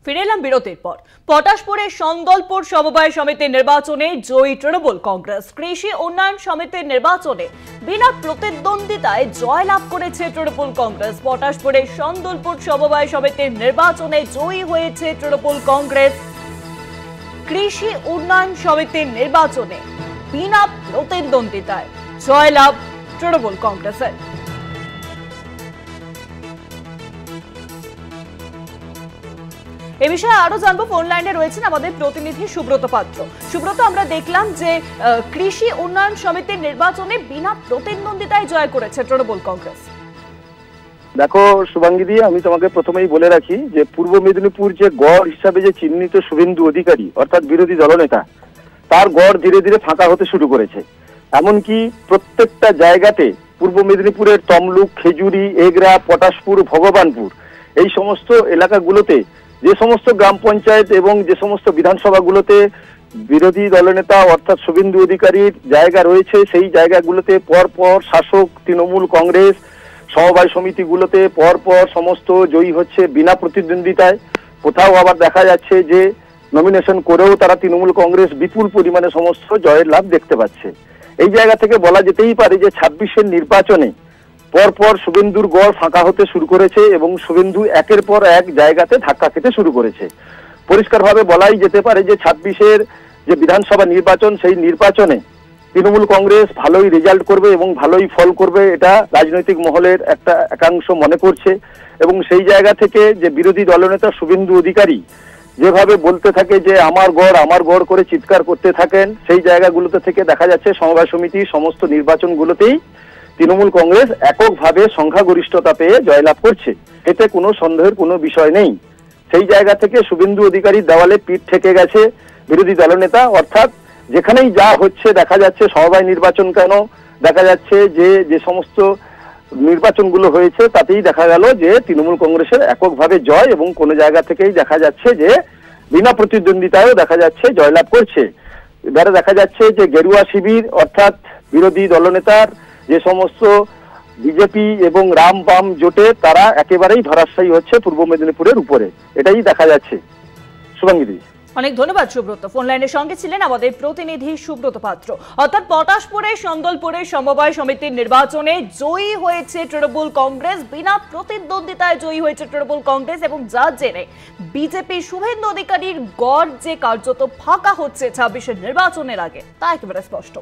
ফিরে এলাম বিরতির পর। পটাশপুরের সন্দলপুর সমবায় সমিতির নির্বাচনে জয়ী তৃণমূল কংগ্রেস। কৃষি উন্নয়ন সমিতির নির্বাচনে বিনা প্রতিদ্বন্দ্বিতায় জয়লাভ করেছে তৃণমূল কংগ্রেস। পটাশপুরের সন্দলপুর সমবায় সমিতির নির্বাচনে জয়ী হয়েছে তৃণমূল কংগ্রেস। কৃষি উন্নয়ন সমিতির নির্বাচনে বিনা প্রতিদ্বন্দ্বিতায় জয়লাভ তৃণমূল কংগ্রেসের। এই বিষয়ে আরো জানবো, ফোন লাইনে রয়েছেন আমাদের প্রতিনিধি সুব্রত পাত্র। সুব্রত, আমরা দেখলাম যে কৃষি উন্নয়ন সমিতির নির্বাচনে বিনা প্রতিদ্বন্দ্বিতায় জয় করেছে তৃণমূল কংগ্রেস। দেখো শুভাঙ্গীদি, আমি তোমাকে প্রথমেই বলে রাখি যে পূর্ব মেদিনীপুর যে গড় হিসাবে যে চিহ্নিত শুভেন্দু অধিকারী অর্থাৎ বিরোধী দলনেতা, তার গড় ধীরে ধীরে ফাঁকা হতে শুরু করেছে। এমনকি প্রত্যেকটা জায়গাতে পূর্ব মেদিনীপুরের তমলুক, খেজুরি, এগরা, পটাশপুর, ভগবানপুর এই সমস্ত এলাকাগুলোতে যে সমস্ত গ্রাম পঞ্চায়েত এবং যে সমস্ত বিধানসভাগুলোতে বিরোধী দলনেতা অর্থাৎ শুভেন্দু অধিকারীর জায়গা রয়েছে, সেই জায়গাগুলোতে পরপর শাসক তৃণমূল কংগ্রেস সমবায় সমিতিগুলোতে পরপর সমস্ত জয়ী হচ্ছে বিনা প্রতিদ্বন্দ্বিতায়। কোথাও আবার দেখা যাচ্ছে যে নমিনেশন করেও তারা তৃণমূল কংগ্রেস বিপুল পরিমাণে সমস্ত জয়ের লাভ দেখতে পাচ্ছে। এই জায়গা থেকে বলা যেতেই পারে যে ২৬-এর নির্বাচনে পরপর শুভেন্দুর গড় ফাঁকা হতে শুরু করেছে এবং শুভেন্দু একের পর এক জায়গাতে ধাক্কা খেতে শুরু করেছে। পরিষ্কারভাবে বলাই যেতে পারে যে ২৬-এর যে বিধানসভা নির্বাচন, সেই নির্বাচনে তৃণমূল কংগ্রেস ভালোই রেজাল্ট করবে এবং ভালোই ফল করবে, এটা রাজনৈতিক মহলের একটা একাংশ মনে করছে। এবং সেই জায়গা থেকে যে বিরোধী দলনেতা শুভেন্দু অধিকারী যেভাবে বলতে থাকে যে আমার গড় করে চিৎকার করতে থাকেন, সেই জায়গাগুলোতে থেকে দেখা যাচ্ছে সমবায় সমিতি সমস্ত নির্বাচনগুলোতেই তৃণমূল কংগ্রেস এককভাবে সংখ্যাগরিষ্ঠতা পেয়ে জয়লাভ করছে, এতে কোনো সন্দেহের কোনো বিষয় নেই। সেই জায়গা থেকে শুভেন্দু অধিকারীর দেওয়ালে পিঠ ঠেকে গেছে বিরোধী দলনেতা, অর্থাৎ যেখানেই যা হচ্ছে দেখা যাচ্ছে সমবায় নির্বাচন কেন, দেখা যাচ্ছে যে সমস্ত নির্বাচনগুলো হয়েছে তাতেই দেখা গেল যে তৃণমূল কংগ্রেসের এককভাবে জয় এবং কোনো জায়গা থেকেই দেখা যাচ্ছে যে বিনা প্রতিদ্বন্দ্বিতায়ও দেখা যাচ্ছে জয়লাভ করছে। এবারে দেখা যাচ্ছে যে গেরুয়া শিবির অর্থাৎ বিরোধী দলনেতার যে সমস্ত বিজেপি এবং রাম বাম জোটে তারা একেবারেই ধরাশায়ী হচ্ছে পূর্ব মেদিনীপুরের উপরে, এটাই দেখা যাচ্ছে। শুভাঙ্গীদি, অনেক ধন্যবাদ সুব্রত। ফোন লাইনের সঙ্গে ছিলেন আমাদের প্রতিনিধি সুব্রত পাত্র। অর্থাৎ পটাশপুরের সন্দলপুরের সমবায় সমিতির নির্বাচনে জয়ী হয়েছে তৃণমূল কংগ্রেস, বিনা প্রতিদ্বন্দ্বিতায় জয়ী হয়েছে তৃণমূল কংগ্রেস, এবং যার জেরে বিজেপি শুভেন্দু অধিকারীর গড় যে কার্যত ফাঁকা হচ্ছে ২৬-এর নির্বাচনের আগে তা একেবারে স্পষ্ট।